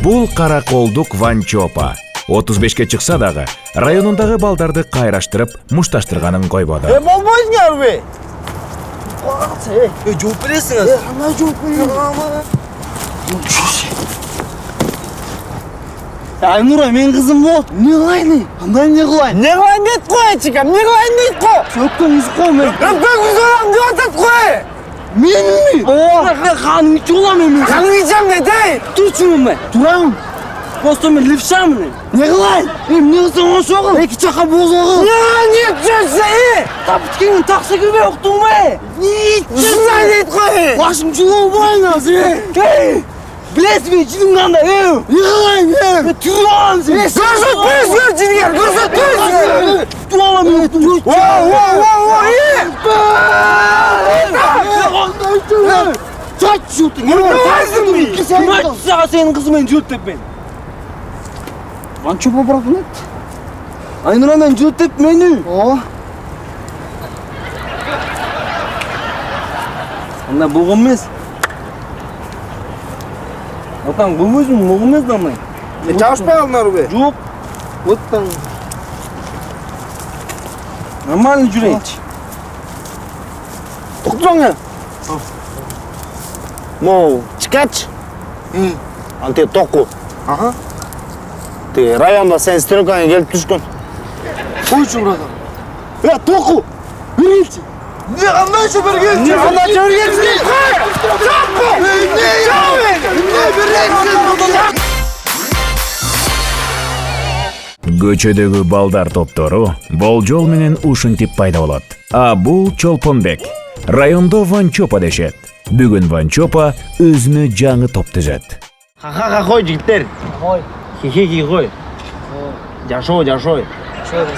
Бул караколдук Ванчопа 35-ке чыкса дагы районундагы балдарды кайраштырып, мушташтырганын койбоду. Болбойсуңарбы? Жооп бересиңиз. Кандай жооп берем? Айнура, мен кызым болот. Не кылайын? Кандай эмне кылайын? Не кылайын дейт кой, чикам, не кылайын дейт кой. Сөккөн изик мен. Өпкөн күзөрөм деп атат кой. Меними? Каның ичи улам эми. Каның ичем дейт, ей. Турчумун мен. Турам. Просто мен левшамын. Не кылайын? Эмне кылсаң ошол. Эки жака бозогу. Не чөксө, Таптикеңдин таксы кирбей уктуңбу? Шундай дейт кой. Башым жылабайын азыр. Билесиңби, жидим кандай? Не кылайын? Түрүп алам сени. Көрсөтпөйсүңөр жидигер, көрсөтпөйсүңөр. Туруп алам мен. Çaç şutun. Kıraç sağa senin kızımın cürt tepmeyin. Lan çöpe bırakın et. Aynur hemen cürt tepmeyini. Anda bulgunmaz. Atan bulmuş mu? Bulgunmaz da mı? Çalışpay alınlar be. Yok. Ottan. Normal cüret. Тоқтоң е. Моу, чикач. Анте тоқу. Aha. Те районда сен стрелкаңа келип түшкөн. Koyçun bırakın. Ya toku. Bir gelsin. Ne anlayışa bir gelsin. Не кандай жібергенсің? Көчөдөгү балдар топтору болжол менен ушинтип пайда болот. А бул Чолпонбек. Райондо Ванчопа дешет. Бүгүн Ванчопа өзүнө жаңы топ түзөт. Ха-ха қой жігіттер. Қой. Хе-хе қой. Жашой.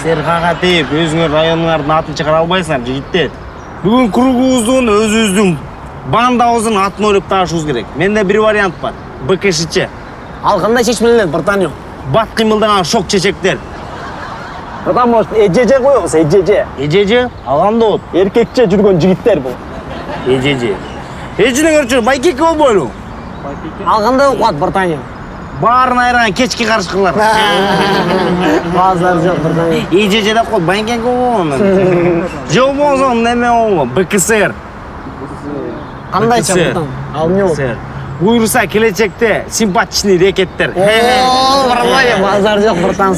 Сен ха-ха деп өзіңер районыңардың атын шығара албайсыңар жігіттер. Бүгін кругубуздун өзүбүздүн бандабыздын атын ойлоп табышыбыз керек. Менде бир вариант бар. БКШЧ. Ал қандай шешмелер, братаньо? Бат кыймылдаган шок чечектер. Братан, может, эжеже коебуз, эжеже. Эжеже алган болот. Эркекче жүргөн жигиттер бул. Эжеже. Эженин көрчү байкеке болбойлу. Ал кандай окуат, братаньо? Баарын айырган кечки карышкылар. Баазар жок, братаньо. Эжеже деп коет, байкеке болгон. Жок болсо неме болгон? БКСР. Кандайча, братан? Ал эмне болот? Буйруса келечекте симпатичный рекеттер. Братан, баазар жок, братан.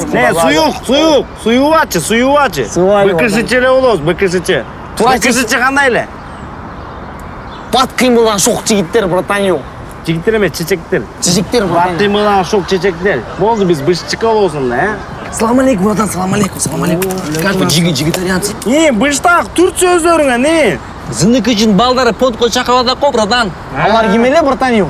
Суюбачы. БКШЧ эле болобуз, БКШЧ. БКШЧ кандай эле? Бат кыймылдан шок жигиттер, братаньо. Жигиттер эмес, чечектер. Чечектер, Бат братаньо. кыймылдан шок чечектер. Болду биз бышчыка болсун да, Салам алейкум, братан, салам алейкум. Как вы, жигитарианцы? Быштак түрт сөздөрүңө не? Зынык үчүн балдары подко чакырып атат го, братан. Алар ким эле, братаньо?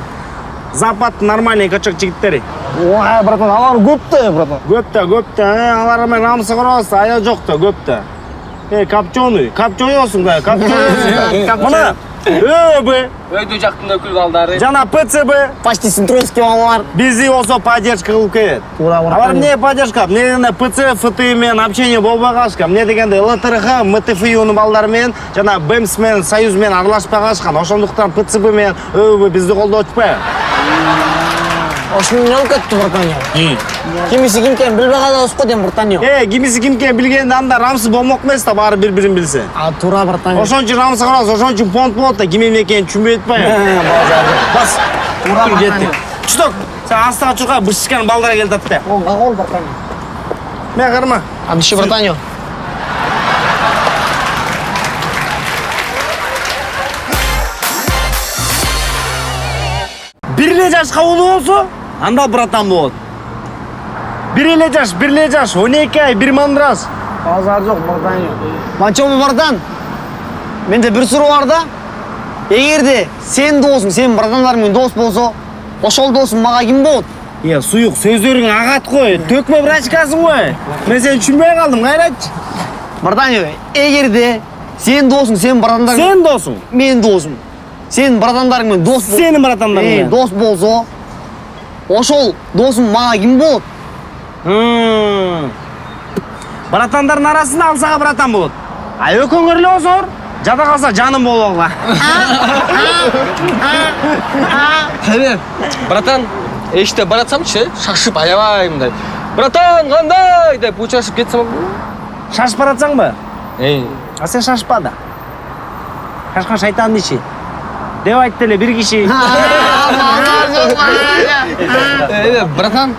Западтын нормальный качок жигиттери. Ой, братан, алар көптө, братан. Көптө. Алар менен намысы кырабыз, ая жок да, көптө. Копченый болсун да, Мына, ÖB. Өйдө жактын өкүл балдары. Жана ПЦБ. Почти синтронский балалар. Бизди болсо поддержка кылып келет. Туура, братан. Алар эмне поддержка? Эмне дегенде ПЦ, ФТИ менен общение болбой калышкан. Эмне дегенде ЛТРХ, МТФИУнун балдары менен жана БЭМС менен, Союз менен аралашпай калышкан. Ошондуктан ПЦБ менен ÖB бизди колдотпайбы. Ошону алып кетти, братаньо. Кимиси ким экенин билбей калабыз го, дейм, братаньо. Кимиси ким экенин билгенде анда рамсы болмок эмес да, баары бири-бирин билсе. Туура, братаньо. Ошон үчүн рамсы кырабыз, ошон үчүн понт болот да, ким эмне экенин түшүнбөй атпайбы. Бас. Туура, братаньо. Чуток, сен астына чурка бышчыкан балдара келип атты. Кагол, братаньо. Мен карма. Адышы, братаньо. Бир эле жашка улуу болсо, анда братан болот. Бир эле жаш, 12 ай, бир мандрас. Базар жок, братаньо. Ванчопа, братан. Менде бир суроо бар да. Эгерде сен досуң, сенин братандарың менен дос болсо, ошол досуң мага ким болот? Суюк, сөздөрүң агат кой. Төкмө брачкасың ғой. Мен сени түшүнбөй калдым, кайрачы. Братаньо, эгерде сенин досуң, сенин братандарың... Сен досуң. Мен досум. Сенин братандарың менен дос болсо... Сенин братандарың менен дос болсо, ошол досуң мага ким болот? Братандардын арасында алсага братан болот. А экөөңөр эле болсоор, жада калса жаным болобуга. Братан, эшикте баратсамчы, шашып аябай мындай. Братан, кандай деп учурашып кетсем. Шашып баратсаң ба? Эй, А сен шашпа да. Шашқан шайтан деші. Деп айтты эле бир киши. братан,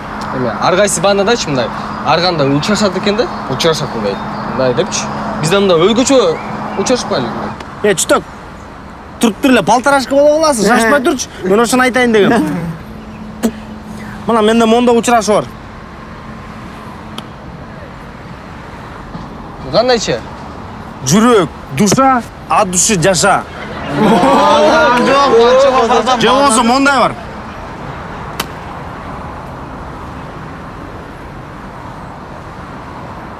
ар кайсы бандадачы мындай. Арганда учурашат экен да, учурашат мындай депчи. Бизден мында өзгөчө учурашпайлы. Чүтөк. Туруп тур эле балтарашка боло каласың. Шашпай турчу. Мен ошону айтайын дегем. Мына менде монда учурашуу бар. Кандайчы? Жүрөк, душа, от души жаша. Же болсо мондай бар.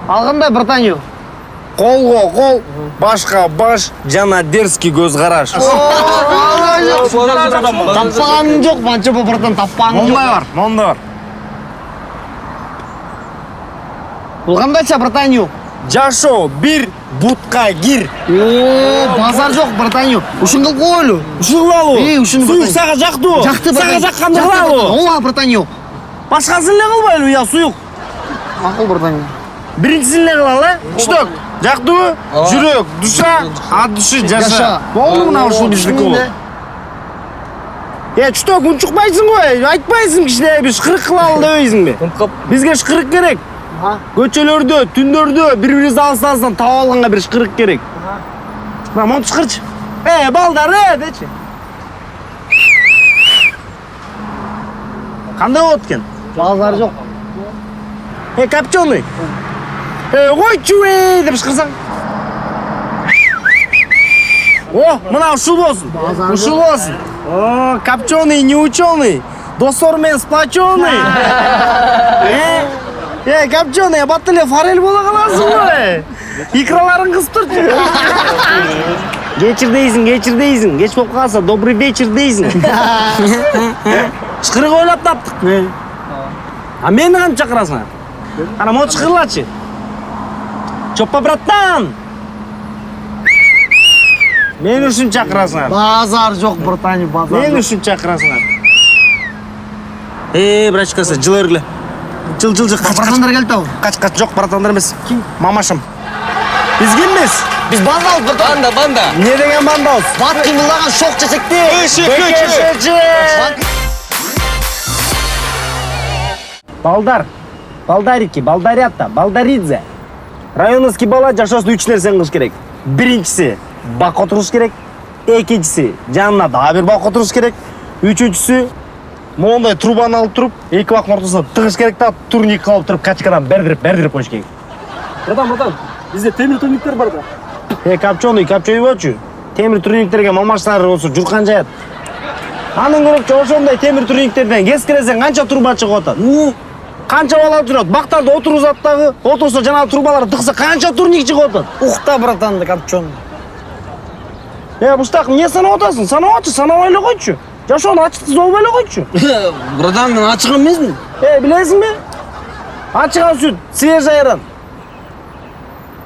Ал кандай, братанчо? Колго кол, башка баш, жана дерзкий көз караш. Таппаганың жок, Ванчопа, братан, таппаганың жок. Мондай бар, мондай бар. Бул кандайча, братанчо? Жашоо бир бутка гир. Базар жок, братанчо. Ушун кылып коелу. Ушул кылабы? Ушуну. Суюк сага жактыбы? Жакты, Сага братанчо. жакканды кылабы? Ооба, братанчо. Башкасын эле кылбайлы, я суюк. Макул, братанчо. Биринчисин эле кылалы, Чүтөк. Жактыбы? Жүрөк, душа, от души жаша. Болду мына ушул биздики болот. Чүтөк, унчукпайсың го, айтпайсың кичине биз шкырык кылалы дебейсиңби? Бизге шкырык керек. Көчөлөрдө, түндөрдө бири-бирибизди алыстан таап алганга бир шкырык керек. Мына монту шкырчы. Балдар, дечи. Кандай болот экен? Базар жок. Копченый. Койчу деп шкырсаң. Мына ушул болсун. Ушул болсун. Копченый, не ученый. Достор менен сплоченый. Копченый, бат эле форель боло каласың го. Икраларың кысып турчу. Кечир дейсиң. Кеч болуп калса, добрый вечер дейсиң. Шкырык ойлоп таптык. А мени кантип чакырасың? Ана монту шкырлачы. Чоппа, братан. Мен үчүн чакырасың. Базар жок, братанчо, базар. Мен үчүн чакырасың. Брачкасы, жылы өрлө. Жыл. Братандар келди. Кач, жок, братандар эмес. Мамашым. Биз кимбиз? Биз бандабыз, братан. Банда. Не деген бандабыз? Бат кыймылдаган шок чечекти. Балдарики, балдарята, балдаридзе. Районовский бала жашоосунда 3 нерсени кылыш керек. Биринчиси бак отуруш керек. Экинчиси жанына дагы бир бак отуруш керек. Үчүнчүсү мондай трубаны алып туруп, эки бактын ортосуна тыгыш керек да, турник кылып туруп качкадан бердирип коюш керек. Братан, бизде темир турниктер бар да. Копченый болчу. Темир турниктерге мамаштары болсо журкан жаят. Анын көрөкчү ошондой темир турниктерден кескиресең канча труба чыгып атат? Канча бала жүрөт? Бактарды отургузат дагы, отурса жанагы трубаларды тыкса канча турник чыгып атат? Ухта, братан, копченый. Буштак эмне санап атасың? Санабачы, санабай эле койчу. Жашоону ачыкты зобой эле койчу. Братан, мен ачык эмесмин. Билесиңби? Ачыган сүт, свежий айран.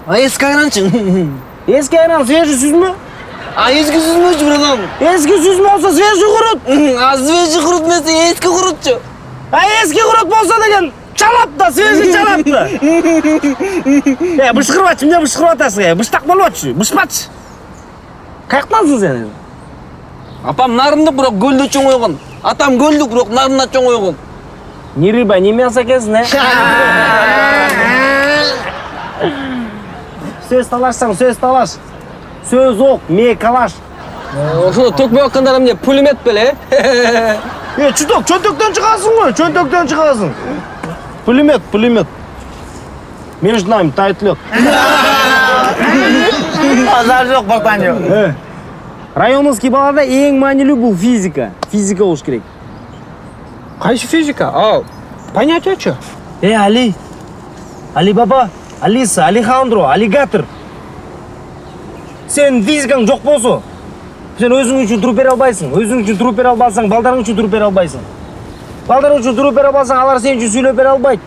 Эски айранчы. Эски айран свежий сүзмө? Эски сүзмөчү, братан. Эски сүзмө болсо свежий курут. Свежий курут эмес, эски курутчу. Эски курут болсо деген чалат да, свежий чалат да. Бышкырбачы, эмне бышкырып атасың? Быштак болбочу, бышпачы. Каяктансың сен? Апам нарынды бирок көлдө чоң койгон. Атам көлдү бирок нарында чоң койгон. Ни рыба, ни мясо экенсиң, Сөз талашсаң, сөз талаш. Сөз ок, мээ калаш. Ошону төкпөй аткандар эмне пулемет беле? Чүтөк, чөнтөктөн чыгасың го, чөнтөктөн чыгасың. Пулемет. Между нами тает лед. Базар жок, братанчо. Районовский балада эң маанилүү бул физика. Физика болуш керек. Кайсы физика? Понятиячы? Али баба, Алиса, Алехандро, аллигатор. Сен физикаң жок болсо, сен өзүң үчүн туруп бере албайсың. Өзүң үчүн туруп бере албасаң, балдарың үчүн туруп бере албайсың. Балдарың үчүн туруп бере албасаң, алар сен үчүн сүйлөп бере албайт.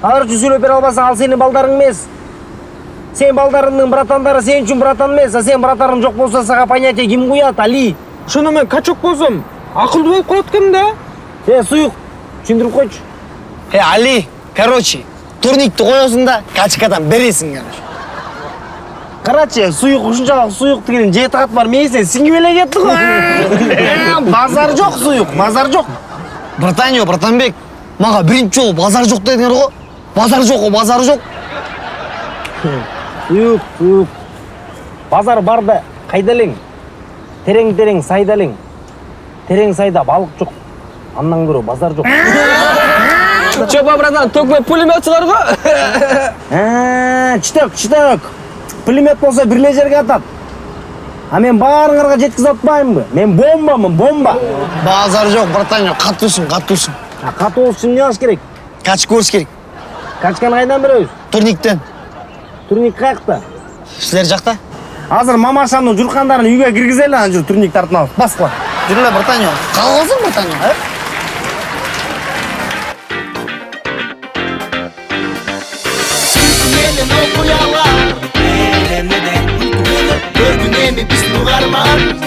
Алар үчүн сүйлөп бере албасаң, ал сенин балдарың эмес. Сен балдарыңдын братандары сен үчүн братан эмес, а сен братарың жок болсо сага понятие ким куят, Али? Ошондо мен качок болсом, акылдуу болуп калат экенмин да. Суюк, түшүндүрүп койчу. Али, короче, турникти коесуң да качкадан бересиң, короче. Карачы, суюк ушунчалык суюк деген жети кат бар мээсине сиңип эле кетти го. Базар жок суюк, базар жок. Братанбек, мага биринчи жолу базар жок дедиңер го. Базар жок, базар жок. Суюк. Базар бар да, кайда элең? Терең сайда элең. Терең сайда балык жок. Андан көрө базар жок. Чопа, братан, төкмөй пулеметчылар го. Читек. Пулемет болсо бир эле жерге атат. А мен баарыңарга жеткизе атпаймынбы? Мен бомбамын, бомба. Базар жок, братанчик, катуусуң. Катуу болуш үчүн эмне кылыш керек? Качка көрүш керек. Качканы кайдан беребиз? Турниктен. Турник каякта? Силер жакта? Азыр мамашамдын журкандарын үйгө киргизели, анан тур турник тартып алып баскыла. Жүрү эле, братанчик. Калгансың, братанчик, Neden okuyala, neden, görgün emi biz nugarman.